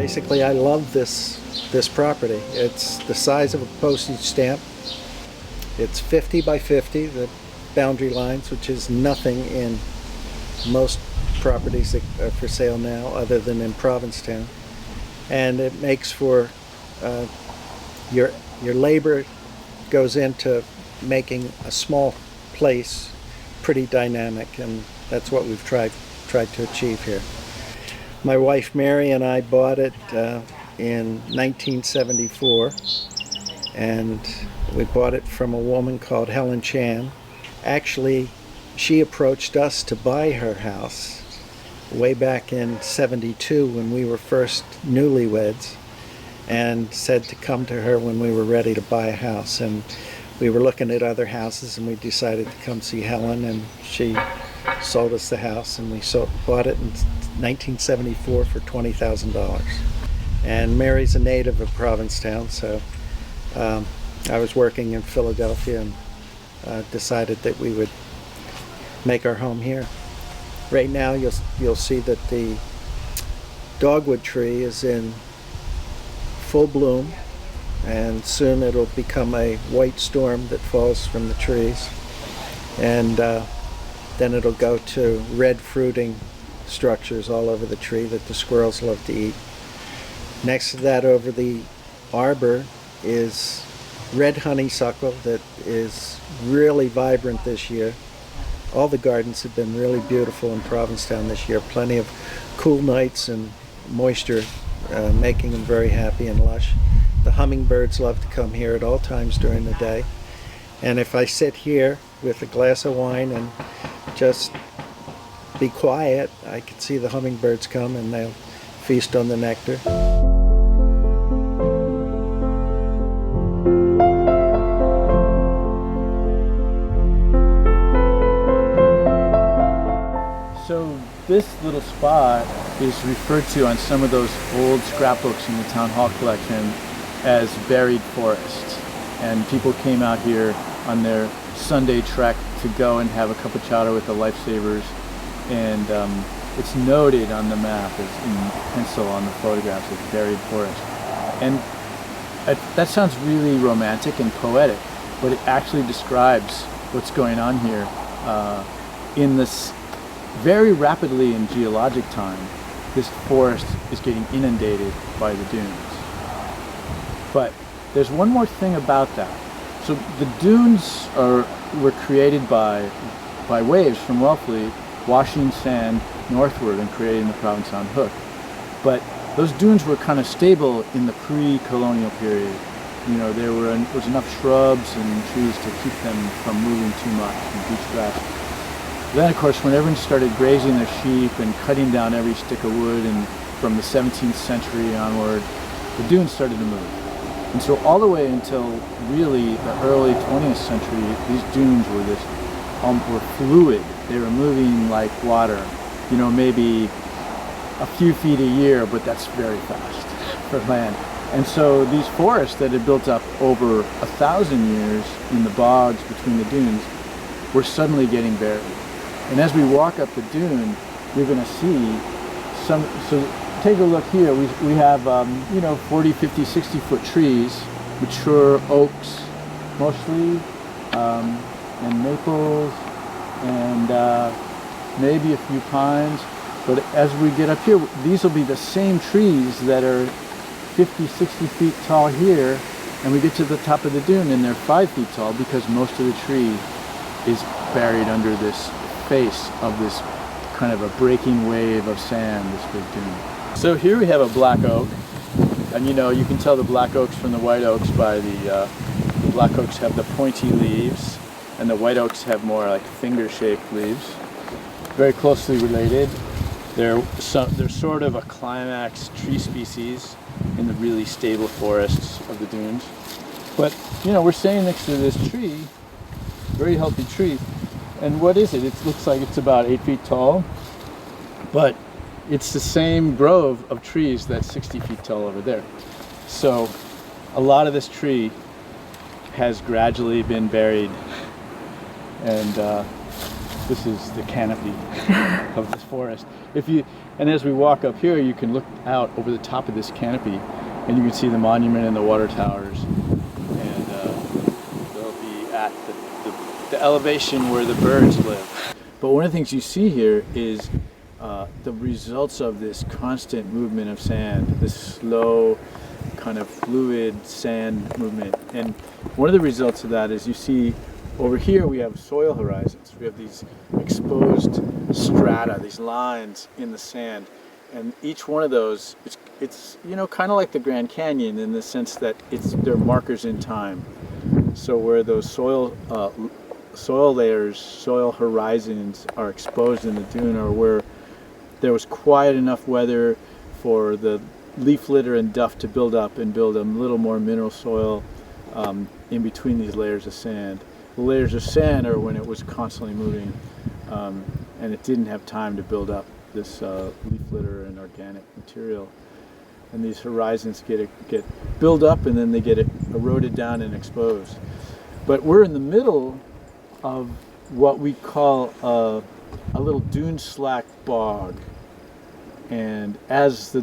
basically I love this property. It's the size of a postage stamp. It's 50 by 50, the boundary lines, which is nothing in most properties that are for sale now other than in Provincetown. And it makes for your labor goes into making a small place pretty dynamic, and that's what we've tried to achieve here. My wife Mary and I bought it in 1974, and we bought it from a woman called Helen Chan. Actually, she approached us to buy her house way back in '72 when we were first newlyweds, and said to come to her when we were ready to buy a house. And we were looking at other houses, and we decided to come see Helen, and she sold us the house, and we bought it in 1974 for $20,000. And Mary's a native of Provincetown, so I was working in Philadelphia and decided that we would make our home here. Right now you'll see that the dogwood tree is in full bloom, and soon it'll become a white storm that falls from the trees, and then it'll go to red fruiting structures all over the tree that the squirrels love to eat. Next to that, over the arbor, is red honeysuckle that is really vibrant this year. All the gardens have been really beautiful in Provincetown this year. Plenty of cool nights and moisture making them very happy and lush. The hummingbirds love to come here at all times during the day. And if I sit here with a glass of wine and just be quiet, I can see the hummingbirds come and they'll feast on the nectar. So this little spot is referred to on some of those old scrapbooks in the town hall collection as buried forest. And people came out here on their Sunday trek to go and have a cup of chowder with the lifesavers. And it's noted on the map as in pencil on the photographs as buried forest. And that sounds really romantic and poetic, but it actually describes what's going on here in this very rapidly in geologic time. This forest is getting inundated by the dunes. But there's one more thing about that. So the dunes were created by waves from Wellfleet washing sand northward and creating the Provincetown Hook. But those dunes were kind of stable in the pre-colonial period. You know, there was enough shrubs and trees to keep them from moving too much, and beach grass. Then, of course, when everyone started grazing their sheep and cutting down every stick of wood, and from the 17th century onward, the dunes started to move. And so all the way until really the early 20th century, these dunes were fluid. They were moving like water, you know, maybe a few feet a year, but that's very fast for land. And so these forests that had built up over 1,000 years in the bogs between the dunes were suddenly getting buried. And as we walk up the dune, you're going to see some. So take a look here. We have 40, 50, 60-foot trees, mature oaks mostly, and maples, and maybe a few pines. But as we get up here, these will be the same trees that are 50, 60 feet tall here, and we get to the top of the dune and they're 5 feet tall because most of the tree is buried under this face of this kind of a breaking wave of sand, this big dune. So here we have a black oak, and you can tell the black oaks from the white oaks by the black oaks have the pointy leaves, and the white oaks have more like finger-shaped leaves. Very closely related. They're sort of a climax tree species in the really stable forests of the dunes. But we're standing next to this tree, very healthy tree, and what is it? It looks like it's about 8 feet tall, but it's the same grove of trees that's 60 feet tall over there. So a lot of this tree has gradually been buried, and This is the canopy of this forest. And as we walk up here, you can look out over the top of this canopy, and you can see the monument and the water towers. And they'll be at the elevation where the birds live. But one of the things you see here is the results of this constant movement of sand, this slow kind of fluid sand movement. And one of the results of that is you see over here we have soil horizons. We have these exposed strata, these lines in the sand. And each one of those, it's you know, kind of like the Grand Canyon in the sense that they're markers in time. So where those soil layers, soil horizons are exposed in the dune, or where there was quiet enough weather for the leaf litter and duff to build up and build a little more mineral soil in between these layers of sand. The layers of sand are when it was constantly moving and it didn't have time to build up this leaf litter and organic material. And these horizons get build up and then they get eroded down and exposed. But we're in the middle of what we call a little dune slack bog. And as the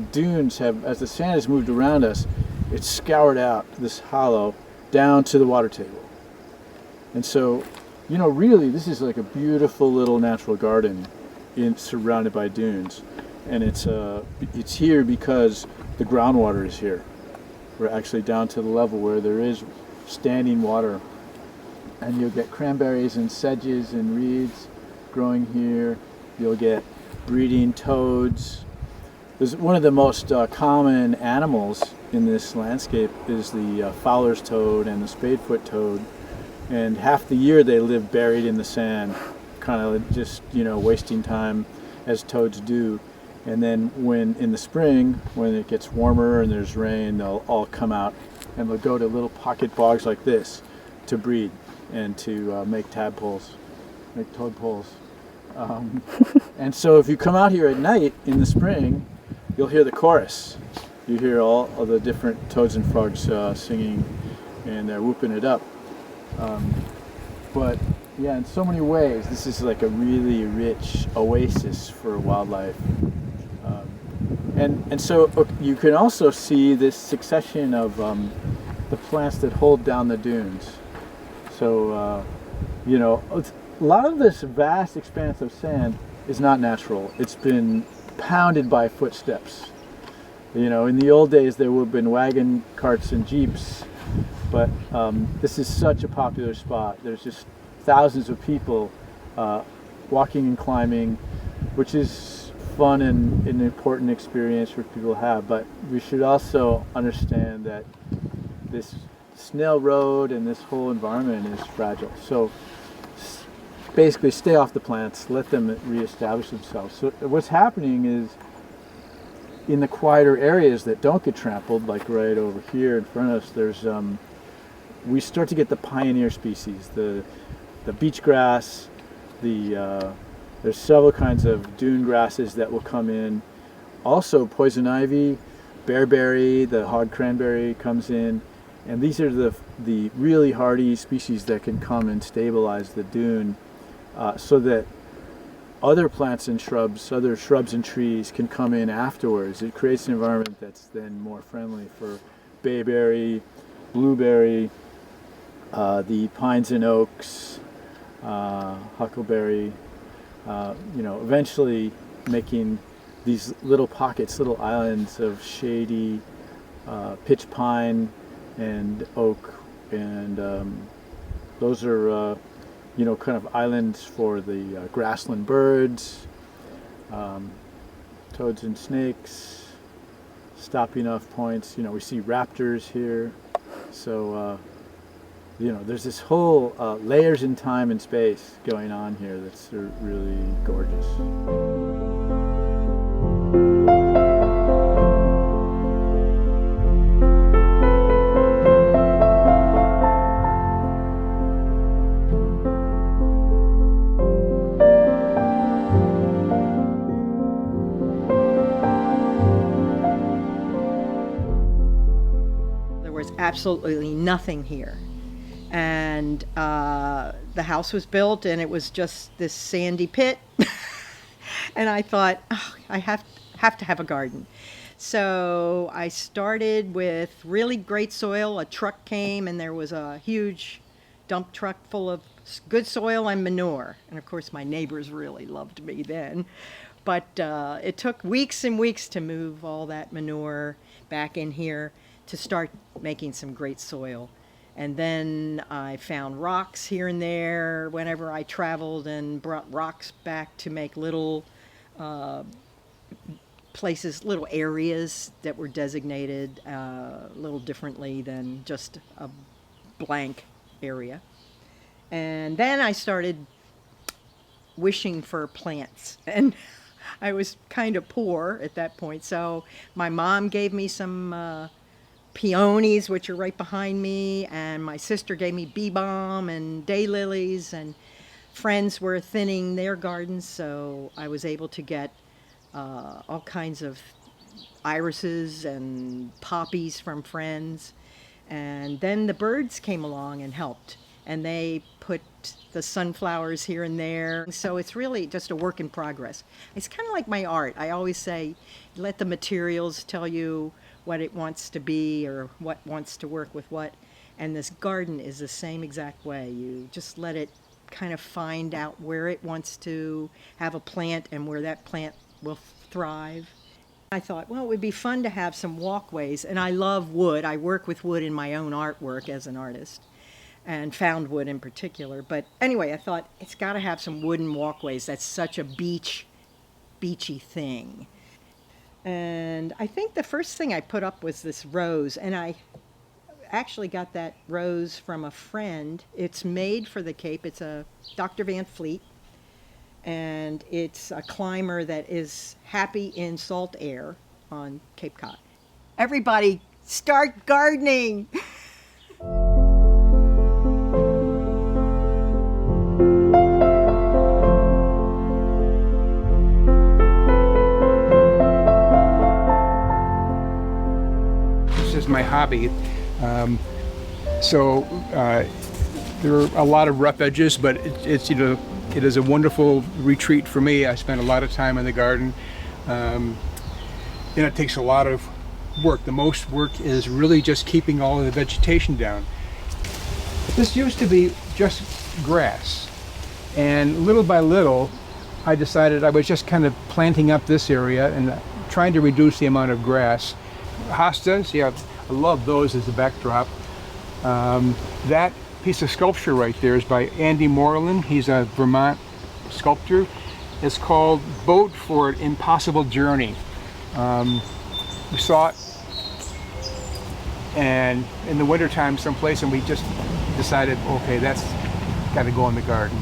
sand has moved around us, it's scoured out this hollow down to the water table. And so, you know, really this is like a beautiful little natural garden surrounded by dunes. And it's here because the groundwater is here. We're actually down to the level where there is standing water. And you'll get cranberries and sedges and reeds growing here. You'll get breeding toads. One of the most common animals in this landscape is the fowler's toad and the spadefoot toad. And half the year they live buried in the sand, kind of just, you know, wasting time as toads do. And then in the spring, when it gets warmer and there's rain, they'll all come out and they'll go to little pocket bogs like this to breed and to make tadpoles, make toadpoles. And so if you come out here at night in the spring, you'll hear the chorus. You hear all of the different toads and frogs singing, and they're whooping it up. But yeah, in so many ways, this is like a really rich oasis for wildlife. And so you can also see this succession of the plants that hold down the dunes. So, you know, a lot of this vast expanse of sand is not natural. It's been pounded by footsteps. You know, in the old days there would have been wagon carts and jeeps, but this is such a popular spot. There's just thousands of people walking and climbing, which is fun and an important experience for people to have. But we should also understand that this snail road and this whole environment is fragile. So basically stay off the plants, let them reestablish themselves. So what's happening is in the quieter areas that don't get trampled, like right over here in front of us, there's we start to get the pioneer species, the beach grass, there's several kinds of dune grasses that will come in. Also poison ivy, bearberry, the hog cranberry comes in, and these are the really hardy species that can come and stabilize the dune so that other plants and shrubs, other shrubs and trees can come in afterwards. It creates an environment that's then more friendly for bayberry, blueberry, the pines and oaks, huckleberry, you know, eventually making these little pockets, little islands of shady pitch pine and oak, and those are you know, kind of islands for the grassland birds, toads and snakes, stopping off points. You know, we see raptors here. So, you know, there's this whole layers in time and space going on here that's really gorgeous. Absolutely nothing here. And the house was built, and it was just this sandy pit. And I thought, oh, I have to have a garden. So I started with really great soil. A truck came, and there was a huge dump truck full of good soil and manure. And of course, my neighbors really loved me then. But it took weeks and weeks to move all that manure back in here to start making some great soil. And then I found rocks here and there whenever I traveled, and brought rocks back to make little places, little areas that were designated a little differently than just a blank area. And then I started wishing for plants, and I was kind of poor at that point, so my mom gave me some peonies, which are right behind me, and my sister gave me bee balm and daylilies, and friends were thinning their gardens, so I was able to get all kinds of irises and poppies from friends. And then the birds came along and helped, and they put the sunflowers here and there. So it's really just a work in progress. It's kind of like my art. I always say, let the materials tell you what it wants to be or what wants to work with what. And this garden is the same exact way. You just let it kind of find out where it wants to have a plant and where that plant will thrive. I thought, well, it would be fun to have some walkways, and I love wood. I work with wood in my own artwork as an artist, and found wood in particular. But anyway, I thought it's got to have some wooden walkways. That's such a beachy thing. And I think the first thing I put up was this rose, and I actually got that rose from a friend. It's made for the Cape. It's a Dr. Van Fleet, and it's a climber that is happy in salt air on Cape Cod. Everybody, start gardening! This is my hobby. There are a lot of rough edges, but it's it is a wonderful retreat for me. I spend a lot of time in the garden, and it takes a lot of work. The most work is really just keeping all of the vegetation down. This used to be just grass, and little by little I decided I was just kind of planting up this area and trying to reduce the amount of grass. Hostas, yeah, I love those as a backdrop. That piece of sculpture right there is by Andy Moreland. He's a Vermont sculptor. It's called Boat for an Impossible Journey. We saw it and in the wintertime someplace, and we just decided, okay, that's got to go in the garden.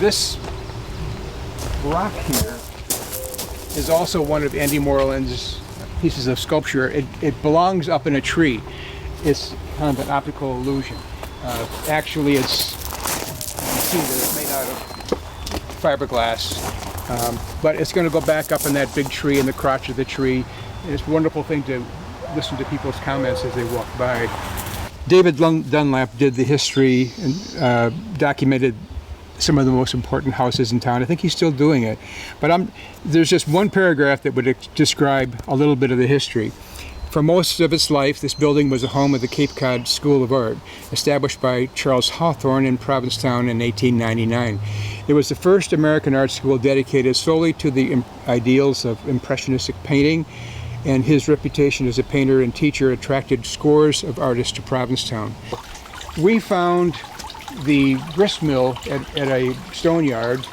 This rock here is also one of Andy Moreland's pieces of sculpture. It belongs up in a tree. It's kind of an optical illusion. Actually, it's, you can see that it's made out of fiberglass, but it's going to go back up in that big tree in the crotch of the tree. And it's a wonderful thing to listen to people's comments as they walk by. David Dunlap did the history and documented some of the most important houses in town. I think he's still doing it. But there's just one paragraph that would describe a little bit of the history. For most of its life, this building was a home of the Cape Cod School of Art, established by Charles Hawthorne in Provincetown in 1899. It was the first American art school dedicated solely to the ideals of Impressionistic painting, and his reputation as a painter and teacher attracted scores of artists to Provincetown. We found the grist mill at a stone yard,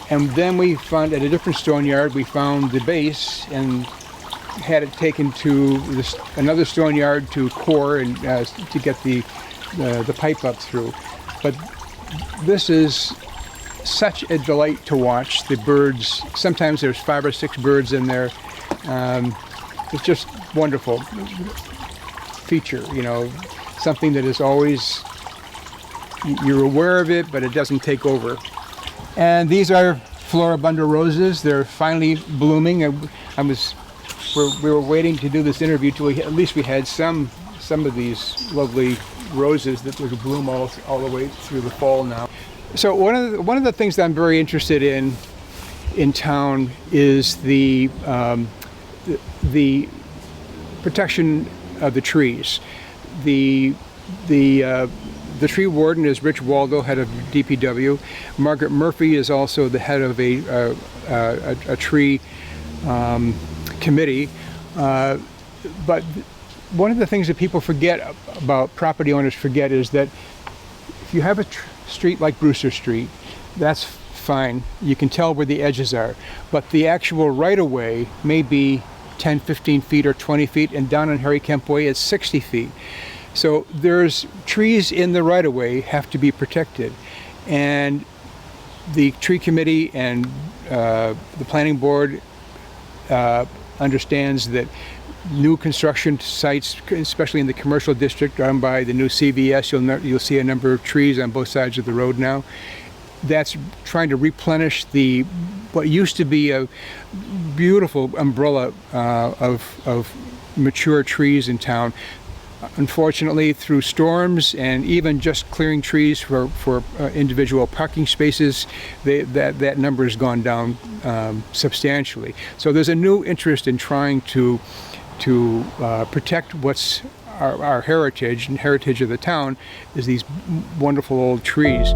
and then we found at a different stone yard we found the base and had it taken to another stone yard to core and to get the pipe up through. But this is such a delight to watch. The birds, sometimes there's 5 or 6 birds in there. It's just wonderful feature, something that is always, you're aware of it, but it doesn't take over. And these are floribunda roses. They're finally blooming. We were waiting to do this interview till at least we had some of these lovely roses that would bloom all the way through the fall now. So one of the things that I'm very interested in town is the protection of the trees. The tree warden is Rich Waldo, head of DPW. Margaret Murphy is also the head of a tree committee. But one of the things that people forget about, property owners forget, is that if you have a street like Brewster Street, that's fine. You can tell where the edges are. But the actual right-of-way may be 10, 15 feet or 20 feet, and down on Harry Kemp Way it's 60 feet. So there's trees in the right-of-way have to be protected. And the tree committee and the planning board understands that new construction sites, especially in the commercial district run by the new CVS, you'll see a number of trees on both sides of the road now. That's trying to replenish what used to be a beautiful umbrella of mature trees in town. Unfortunately, through storms and even just clearing trees for individual parking spaces, that number has gone down substantially. So there's a new interest in trying to protect what's our heritage, and heritage of the town is these wonderful old trees.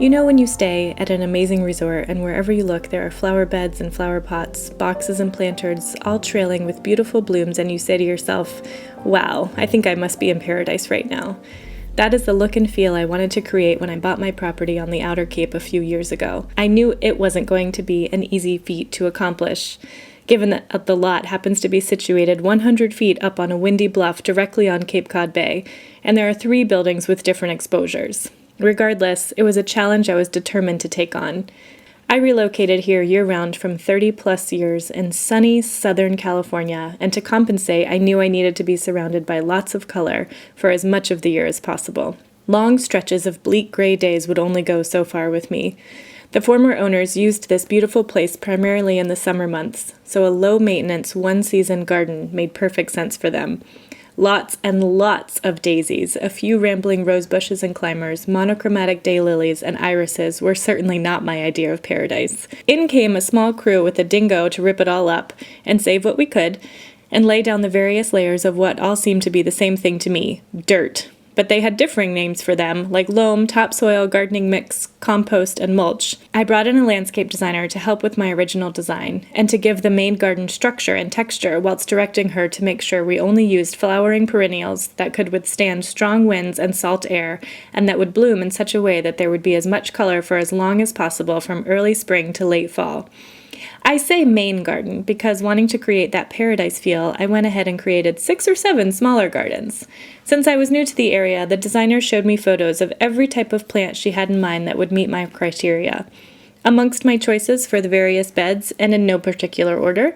You know when you stay at an amazing resort and wherever you look there are flower beds and flower pots, boxes and planters, all trailing with beautiful blooms, and you say to yourself, wow, I think I must be in paradise right now. That is the look and feel I wanted to create when I bought my property on the Outer Cape a few years ago. I knew it wasn't going to be an easy feat to accomplish, given that the lot happens to be situated 100 feet up on a windy bluff directly on Cape Cod Bay, and there are 3 buildings with different exposures. Regardless, it was a challenge I was determined to take on. I relocated here year-round from 30-plus years in sunny Southern California, and to compensate, I knew I needed to be surrounded by lots of color for as much of the year as possible. Long stretches of bleak gray days would only go so far with me. The former owners used this beautiful place primarily in the summer months, so a low-maintenance, one-season garden made perfect sense for them. Lots and lots of daisies, a few rambling rose bushes and climbers, monochromatic daylilies, and irises were certainly not my idea of paradise. In came a small crew with a dingo to rip it all up and save what we could, and lay down the various layers of what all seemed to be the same thing to me, dirt. But they had differing names for them, like loam, topsoil, gardening mix, compost, and mulch. I brought in a landscape designer to help with my original design, and to give the main garden structure and texture, whilst directing her to make sure we only used flowering perennials that could withstand strong winds and salt air, and that would bloom in such a way that there would be as much color for as long as possible from early spring to late fall. I say main garden because, wanting to create that paradise feel, I went ahead and created 6 or 7 smaller gardens. Since I was new to the area, the designer showed me photos of every type of plant she had in mind that would meet my criteria. Amongst my choices for the various beds, and in no particular order,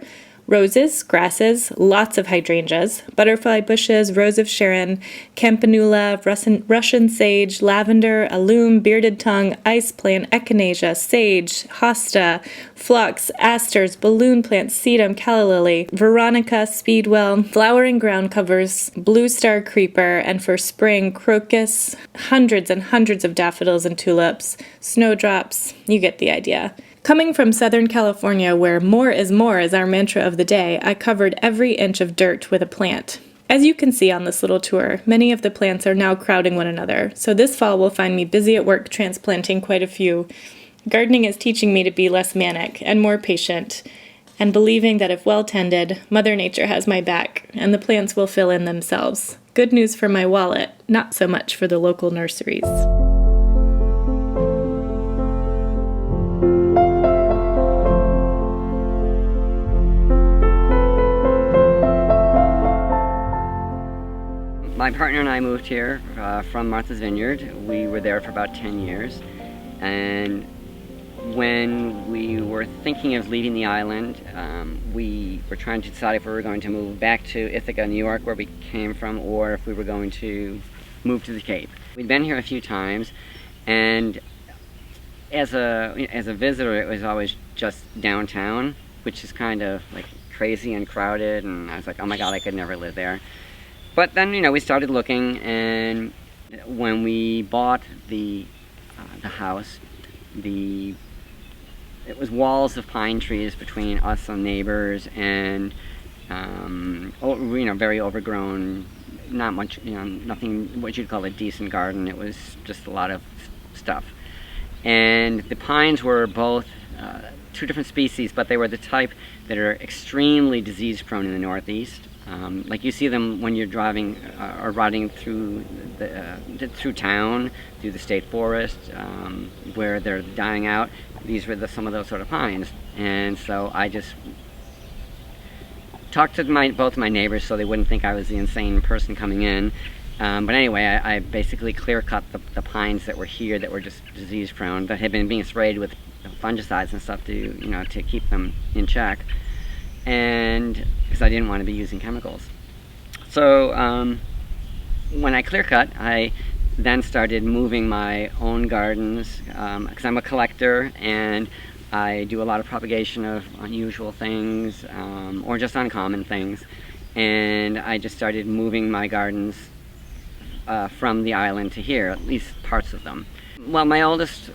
roses, grasses, lots of hydrangeas, butterfly bushes, rose of Sharon, campanula, Russian sage, lavender, alum, bearded tongue, ice plant, echinacea, sage, hosta, phlox, asters, balloon plants, sedum, calla lily, veronica, speedwell, flowering ground covers, blue star creeper, and for spring, crocus, hundreds and hundreds of daffodils and tulips, snowdrops, you get the idea. Coming from Southern California, where more is our mantra of the day, I covered every inch of dirt with a plant. As you can see on this little tour, many of the plants are now crowding one another, so this fall will find me busy at work transplanting quite a few. Gardening is teaching me to be less manic and more patient, and believing that if well tended, Mother Nature has my back, and the plants will fill in themselves. Good news for my wallet, not so much for the local nurseries. My partner and I moved here from Martha's Vineyard. We were there for about 10 years, and when we were thinking of leaving the island, we were trying to decide if we were going to move back to Ithaca, New York, where we came from, or if we were going to move to the Cape. We'd been here a few times, and as a visitor, it was always just downtown, which is kind of like crazy and crowded, and I was like, oh my God, I could never live there. But then, we started looking, and when we bought the house, it was walls of pine trees between us and neighbors, and very overgrown, not much, nothing what you'd call a decent garden. It was just a lot of stuff. And the pines were both two different species, but they were the type that are extremely disease prone in the Northeast. Like you see them when you're driving or riding through through town, through the state forest, where they're dying out. These were some of those sort of pines. And so I just talked to both my neighbors so they wouldn't think I was the insane person coming in. But anyway, I basically clear-cut the pines that were here that were just disease-prone, that had been being sprayed with fungicides and stuff to keep them in check, and because I didn't want to be using chemicals. So when I clear-cut, I then started moving my own gardens, because I'm a collector, and I do a lot of propagation of unusual things, or just uncommon things, and I just started moving my gardens from the island to here, at least parts of them. Well, my oldest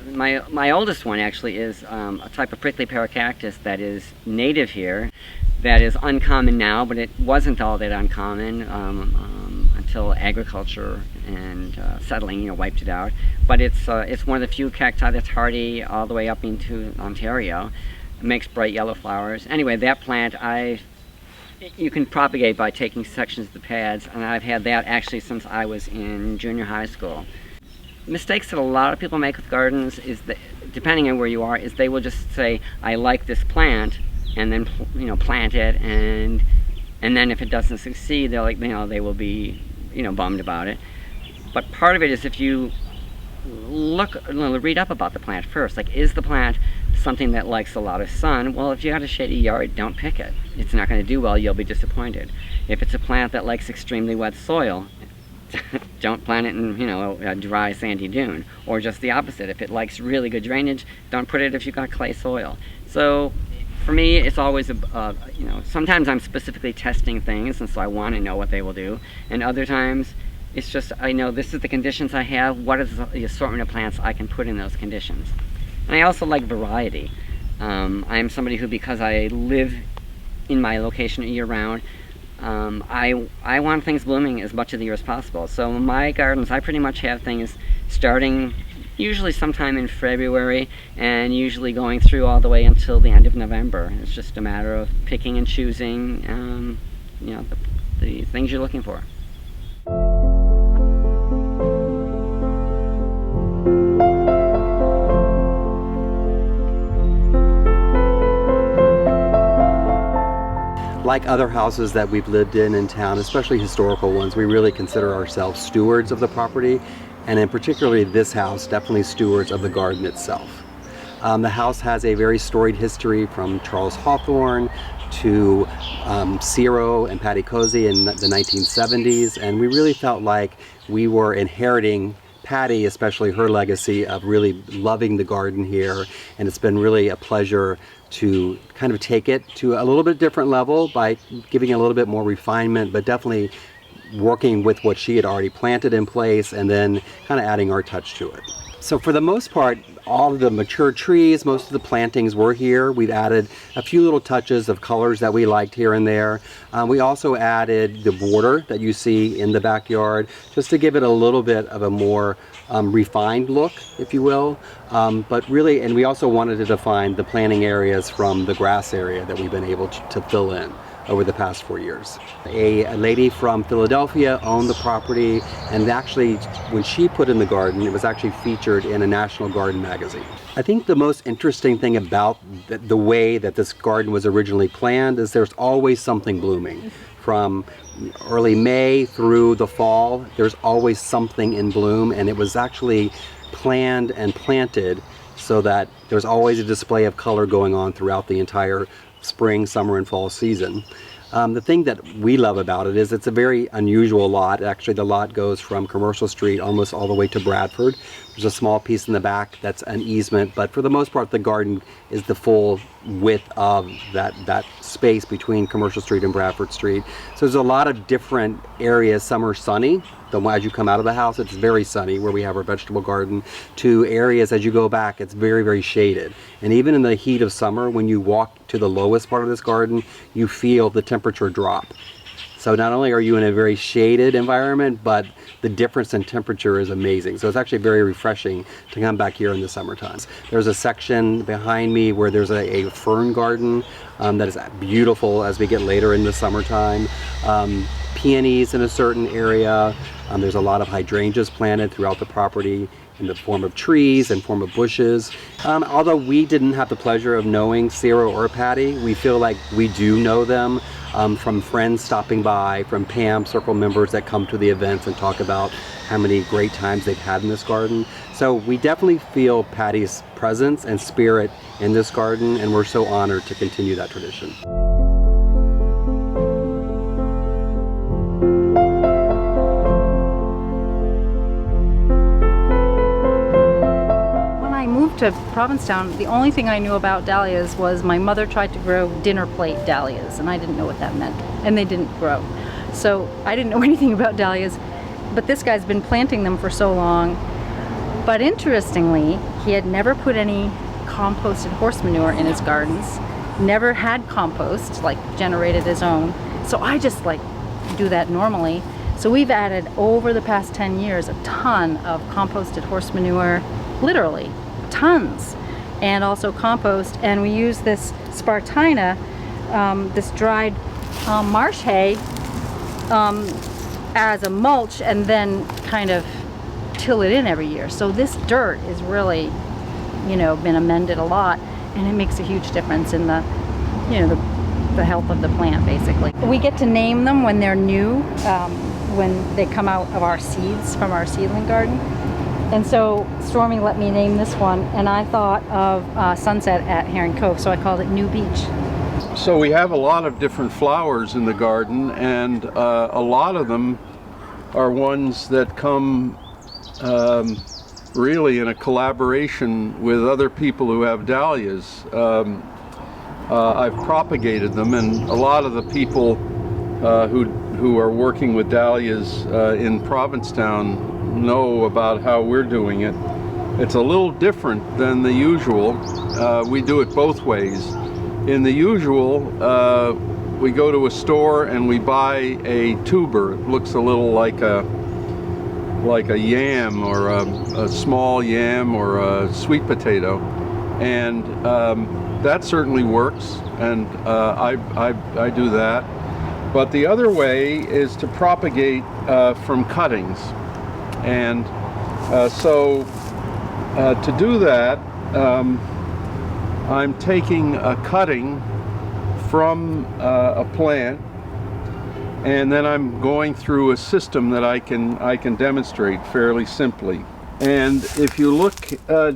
one actually is a type of prickly pear cactus that is native here, that is uncommon now, but it wasn't all that uncommon until agriculture and settling, wiped it out. But it's one of the few cacti that's hardy all the way up into Ontario. It makes bright yellow flowers. Anyway, that plant you can propagate by taking sections of the pads, and I've had that actually since I was in junior high school. Mistakes that a lot of people make with gardens is that, depending on where you are, is they will just say, I like this plant, and then plant it, and then if it doesn't succeed, they're like, they will be bummed about it. But part of it is if you read up about the plant first. Like, is the plant something that likes a lot of sun? Well, if you got a shady yard, don't pick it. It's not going to do well. You'll be disappointed. If it's a plant that likes extremely wet soil, don't plant it in a dry sandy dune. Or just the opposite. If it likes really good drainage, don't put it if you've got clay soil. So for me, it's always sometimes I'm specifically testing things, and so I want to know what they will do, and other times it's just, I know this is the conditions I have, what is the assortment of plants I can put in those conditions. And I also like variety. I am somebody who, because I live in my location year-round, I want things blooming as much of the year as possible. So my gardens, I pretty much have things starting usually sometime in February and usually going through all the way until the end of November. It's just a matter of picking and choosing the things you're looking for. Like other houses that we've lived in town, especially historical ones, we really consider ourselves stewards of the property, and in particularly this house, definitely stewards of the garden itself. The house has a very storied history, from Charles Hawthorne to Ciro and Patty Cozy in the 1970s, and we really felt like we were inheriting Patty, especially her legacy of really loving the garden here, and it's been really a pleasure to kind of take it to a little bit different level by giving a little bit more refinement, but definitely working with what she had already planted in place and then kind of adding our touch to it. So for the most part, all of the mature trees, most of the plantings were here. We've added a few little touches of colors that we liked here and there. We also added the border that you see in the backyard, just to give it a little bit of a more refined look, if you will. But really, and we also wanted to define the planting areas from the grass area that we've been able to fill in over the past 4 years. A lady from Philadelphia owned the property, and actually when she put in the garden, it was actually featured in a National Garden magazine. I think the most interesting thing about the way that this garden was originally planned is there's always something blooming. From early May through the fall, there's always something in bloom, and it was actually planned and planted so that there's always a display of color going on throughout the entire spring, summer, and fall season. The thing that we love about it is it's a very unusual lot. Actually, the lot goes from Commercial Street almost all the way to Bradford. There's a small piece in the back that's an easement, but for the most part, the garden is the full width of that space between Commercial Street and Bradford Street. So there's a lot of different areas. Some are sunny. As you come out of the house, it's very sunny where we have our vegetable garden, to areas as you go back, it's very, very shaded. And even in the heat of summer, when you walk to the lowest part of this garden, you feel the temperature drop. So not only are you in a very shaded environment, but the difference in temperature is amazing. So it's actually very refreshing to come back here in the summer times. There's a section behind me where there's a fern garden that is beautiful as we get later in the summertime. Peonies in a certain area. There's a lot of hydrangeas planted throughout the property in the form of trees and form of bushes. Although we didn't have the pleasure of knowing Cyril or Patty, we feel like we do know them from friends stopping by, from PAAM Circle members that come to the events and talk about how many great times they've had in this garden. So we definitely feel Patty's presence and spirit in this garden, and we're so honored to continue that tradition. To Provincetown, the only thing I knew about dahlias was my mother tried to grow dinner plate dahlias, and I didn't know what that meant, and they didn't grow. So I didn't know anything about dahlias, but this guy's been planting them for so long. But interestingly, he had never put any composted horse manure in his gardens, never had compost, like generated his own. So I just like do that normally. So we've added over the past 10 years a ton of composted horse manure, literally. Tons, and also compost, and we use this Spartina, this dried marsh hay, as a mulch, and then kind of till it in every year. So this dirt is really, been amended a lot, and it makes a huge difference in the, the health of the plant, basically. We get to name them when they're new, when they come out of our seeds from our seedling garden. And so Stormy let me name this one, and I thought of Sunset at Herring Cove, so I called it New Beach. So we have a lot of different flowers in the garden, and a lot of them are ones that come really in a collaboration with other people who have dahlias. I've propagated them, and a lot of the people who are working with dahlias in Provincetown know about how we're doing it. It's a little different than the usual. We do it both ways. In the usual, we go to a store and we buy a tuber. It looks a little like a yam, or a small yam, or a sweet potato, and that certainly works, and I do that. But the other way is to propagate from cuttings. And so to do that, I'm taking a cutting from a plant, and then I'm going through a system that I can demonstrate fairly simply. And if you look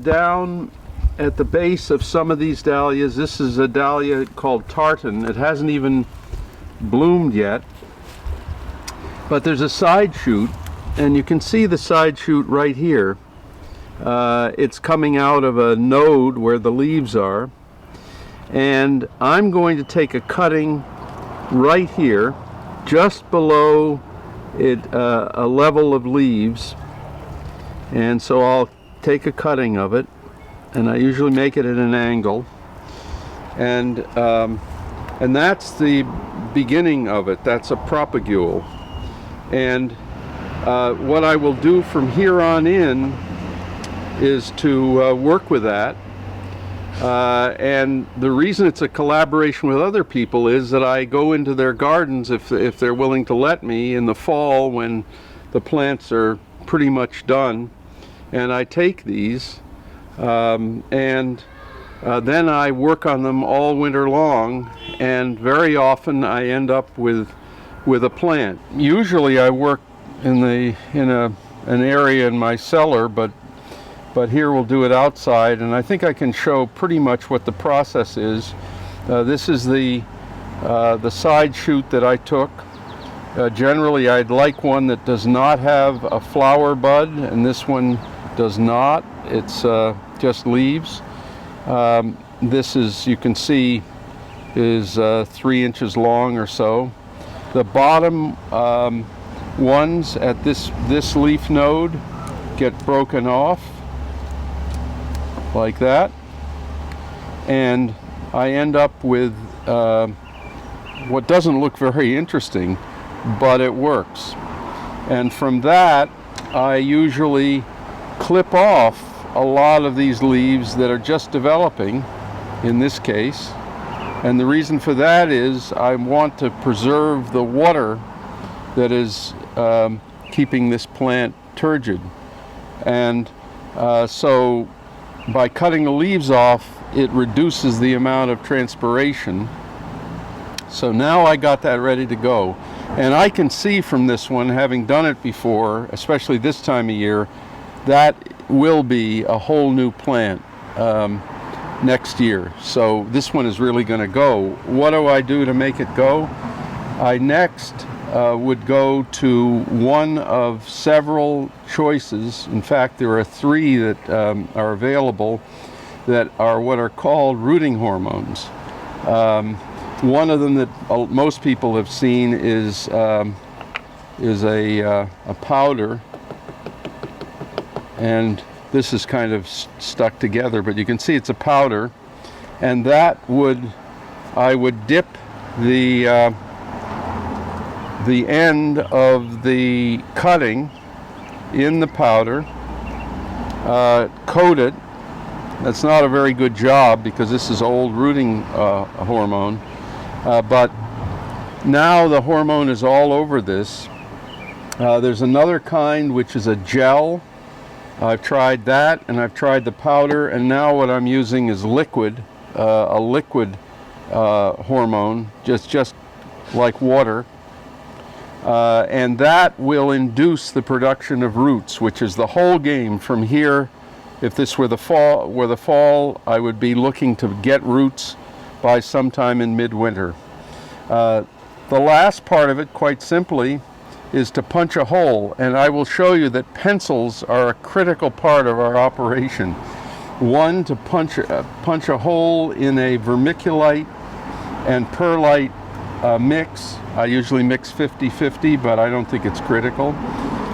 down at the base of some of these dahlias, this is a dahlia called tartan. It hasn't even bloomed yet, but there's a side shoot. And you can see the side shoot right here. It's coming out of a node where the leaves are. And I'm going to take a cutting right here, just below it, a level of leaves. And so I'll take a cutting of it, and I usually make it at an angle. And that's the beginning of it. That's a propagule. And what I will do from here on in is to work with that. And the reason it's a collaboration with other people is that I go into their gardens, if they're willing to let me, in the fall when the plants are pretty much done, and I take these and then I work on them all winter long, and very often I end up with a plant. Usually I work in an area in my cellar, but but here we'll do it outside, and I think I can show pretty much what the process is. This is the side shoot that I took. Generally, I'd like one that does not have a flower bud, and this one does not. It's just leaves. This is, you can see, is 3 inches long or so. The bottom ones at this leaf node get broken off like that, and I end up with what doesn't look very interesting, but it works. And from that, I usually clip off a lot of these leaves that are just developing, in this case. And the reason for that is I want to preserve the water that is keeping this plant turgid. And so by cutting the leaves off, it reduces the amount of transpiration. So now I got that ready to go. And I can see from this one, having done it before, especially this time of year, that will be a whole new plant next year. So this one is really going to go. What do I do to make it go? I next would go to one of several choices. In fact, there are 3 that are available that are what are called rooting hormones. One of them that most people have seen is a powder, and this is kind of stuck together, but you can see it's a powder, and that I would dip the end of the cutting in the powder, coat it. That's not a very good job because this is old rooting hormone, but now the hormone is all over this. There's another kind which is a gel. I've tried that, and I've tried the powder, and now what I'm using is liquid, a liquid hormone, just like water. And that will induce the production of roots, which is the whole game from here. If this were the fall, I would be looking to get roots by sometime in midwinter. The last part of it, quite simply, is to punch a hole, and I will show you that pencils are a critical part of our operation. One, to punch a hole in a vermiculite and perlite mix. I usually mix 50-50, but I don't think it's critical.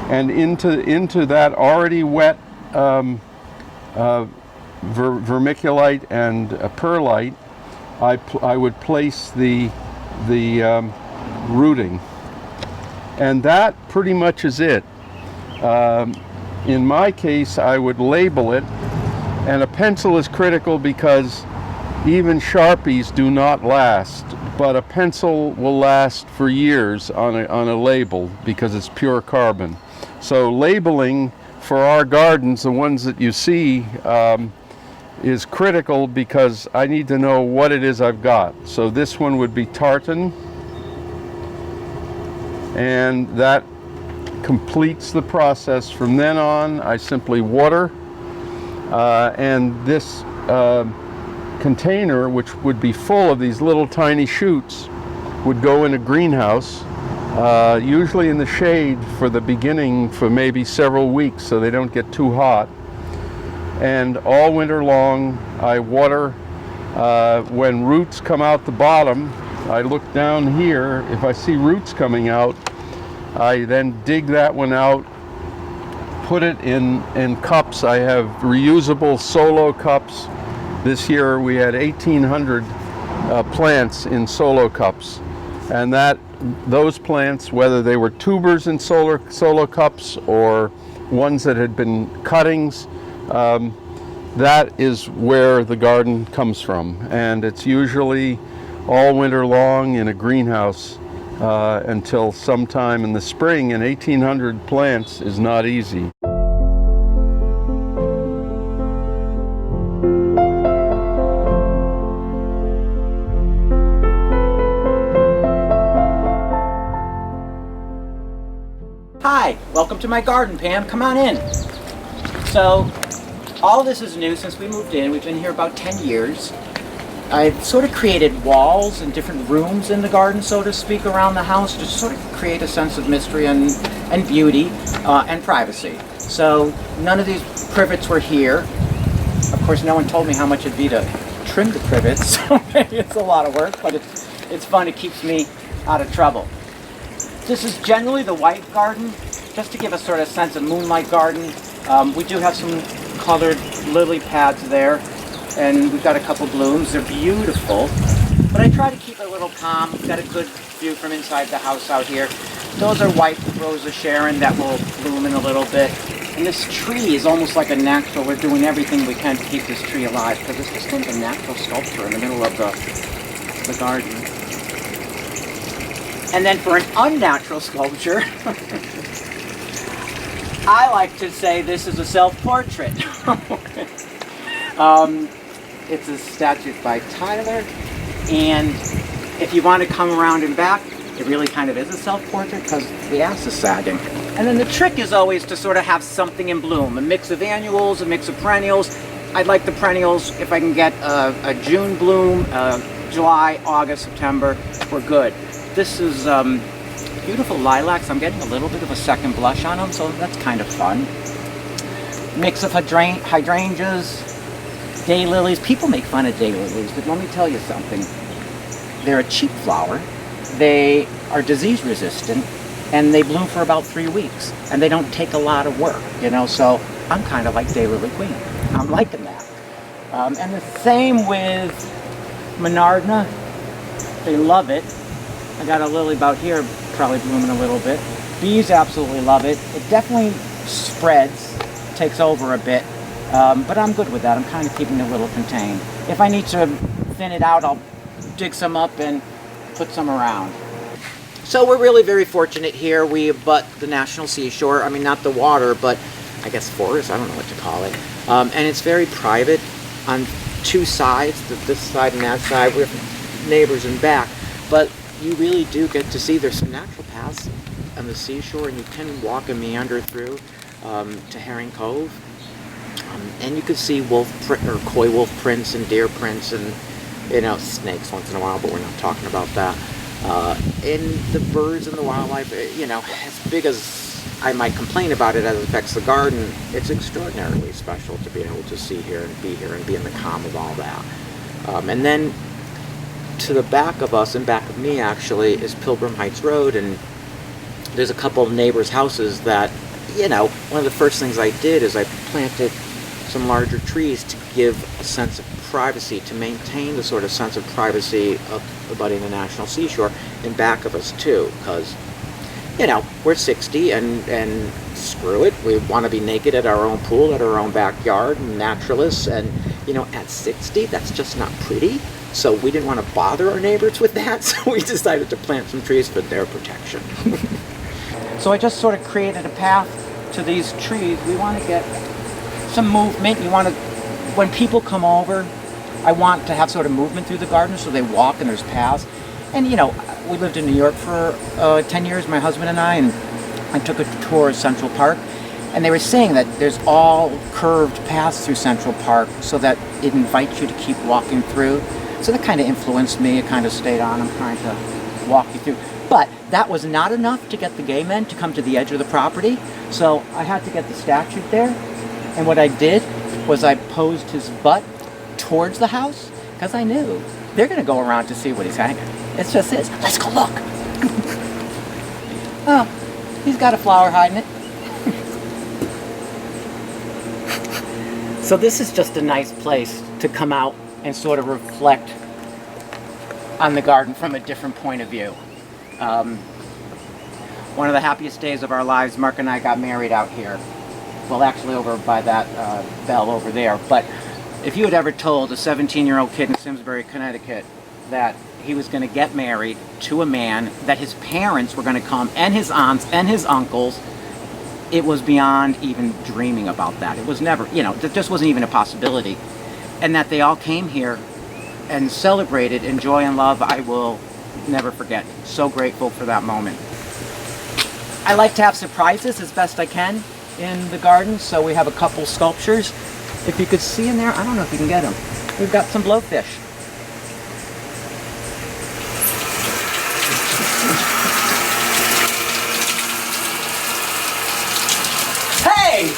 And into that already wet vermiculite and perlite, I would place the rooting. And that pretty much is it. In my case, I would label it, and a pencil is critical because even Sharpies do not last, but a pencil will last for years on a label because it's pure carbon. So labeling for our gardens, the ones that you see, is critical because I need to know what it is I've got. So this one would be tartan, and that completes the process. From then on, I simply water, and this container, which would be full of these little tiny shoots, would go in a greenhouse, usually in the shade for the beginning for maybe several weeks so they don't get too hot. And all winter long, I water. When roots come out the bottom, I look down here. If I see roots coming out, I then dig that one out, put it in cups. I have reusable solo cups. This year we had 1,800 plants in solo cups, and those plants, whether they were tubers in solo cups or ones that had been cuttings, that is where the garden comes from, and it's usually all winter long in a greenhouse until sometime in the spring, and 1,800 plants is not easy. Hi, welcome to my garden, Pam. Come on in. So, all this is new since we moved in. We've been here about 10 years. I've sort of created walls and different rooms in the garden, so to speak, around the house to sort of create a sense of mystery and beauty and privacy. So none of these privets were here. Of course, no one told me how much it'd be to trim the privets, so it's a lot of work, but it's fun. It keeps me out of trouble. This is generally the white garden, just to give a sort of sense of moonlight garden. We do have some colored lily pads there, and we've got a couple blooms. They're beautiful, but I try to keep it a little calm. We've got a good view from inside the house out here. Those are white Rosa Sharon that will bloom in a little bit. And this tree is almost like a natural. We're doing everything we can to keep this tree alive because it's just kind of a natural sculpture in the middle of the garden. And then for an unnatural sculpture, I like to say this is a self-portrait. It's a statue by Tyler, and if you want to come around and back, it really kind of is a self-portrait because the ass is sagging. And then the trick is always to sort of have something in bloom, a mix of annuals, a mix of perennials. I'd like the perennials, if I can get a June bloom, July, August, September, we're good. This is beautiful lilacs. I'm getting a little bit of a second blush on them, so that's kind of fun. Mix of hydrangeas, daylilies. People make fun of daylilies, but let me tell you something. They're a cheap flower. They are disease resistant, and they bloom for about 3 weeks, and they don't take a lot of work, you know, so I'm kind of like Daylily Queen. I'm liking that. And the same with Monardna. They love it. I got a lily about here, probably blooming a little bit. Bees absolutely love it. It definitely spreads, takes over a bit, but I'm good with that. I'm kind of keeping it a little contained. If I need to thin it out, I'll dig some up and put some around. So we're really very fortunate here. We abut the National Seashore. I mean, not the water, but I guess forest. I don't know what to call it. And it's very private on two sides, this side and that side. We have neighbors in back, but you really do get to see there's some natural paths on the seashore, and you can walk and meander through to Herring Cove. And you can see coy wolf prints and deer prints and, you know, snakes once in a while, but we're not talking about that. And the birds and the wildlife, you know, as big as I might complain about it as it affects the garden, it's extraordinarily special to be able to see here and be in the calm of all that. And then to the back of us, and back of me actually, is Pilgrim Heights Road, and there's a couple of neighbors' houses that, you know, one of the first things I did is I planted some larger trees to give a sense of privacy, to maintain the sort of sense of privacy of abutting the National Seashore in back of us too, because, you know, we're 60 and screw it, we want to be naked at our own pool, at our own backyard, and naturalists, and, you know, at 60 that's just not pretty, so we didn't want to bother our neighbors with that, so we decided to plant some trees for their protection. So I just sort of created a path to these trees. We want to get some movement. You want to, when people come over, I want to have sort of movement through the garden, so they walk and there's paths. And, you know, we lived in New York for 10 years, my husband and I took a tour of Central Park, and they were saying that there's all curved paths through Central Park so that it invites you to keep walking through. So that kind of influenced me. It kind of stayed on. I'm trying to walk you through. But that was not enough to get the gay men to come to the edge of the property, so I had to get the statue there. And what I did was I posed his butt towards the house, because I knew they're going to go around to see what he's hanging. It's just his. Let's go look. Oh, he's got a flower hiding it. So this is just a nice place to come out and sort of reflect on the garden from a different point of view. One of the happiest days of our lives, Mark and I got married out here. Well, actually over by that bell over there. But if you had ever told a 17-year-old kid in Simsbury, Connecticut, that he was going to get married to a man, that his parents were going to come, and his aunts and his uncles, it was beyond even dreaming about that. It was never, you know, that just wasn't even a possibility. And that they all came here and celebrated in joy and love, I will never forget. So grateful for that moment. I like to have surprises as best I can in the garden, so we have a couple sculptures If you could see in there, I don't know if you can get them. We've got some blowfish. Hey!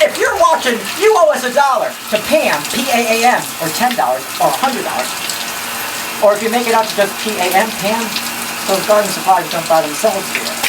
If you're watching, you owe us $1 to PAAM, P-A-A-M, or $10 or $100. Or if you make it out to just PAAM, PAAM, those garden supplies don't buy themselves here.